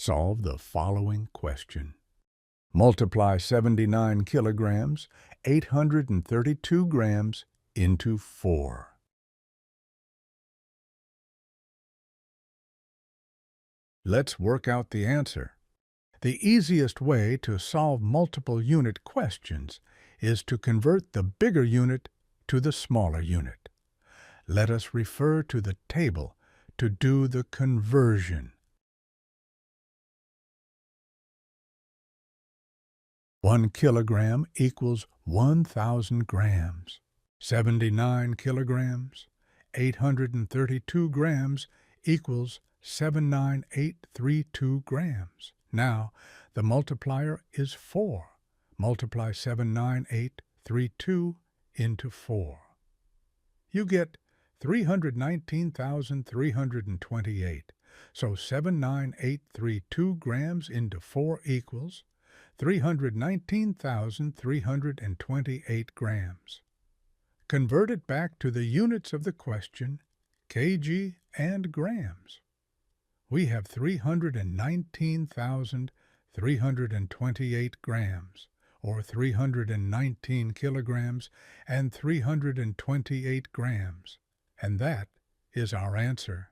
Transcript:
Solve the following question. Multiply 79 kilograms, 832 grams into 4. Let's work out the answer. The easiest way to solve multiple unit questions is to convert the bigger unit to the smaller unit. Let us refer to the table to do the conversion. 1 kilogram equals 1,000 grams. 79 kilograms, 832 grams equals 79832 grams. Now, the multiplier is 4. Multiply 79832 into 4. You get 319,328. So 79832 grams into 4 equals 319,328 grams. Convert it back to the units of the question, kg and grams. We have 319,328 grams, or 319 kilograms, and 328 grams, and that is our answer.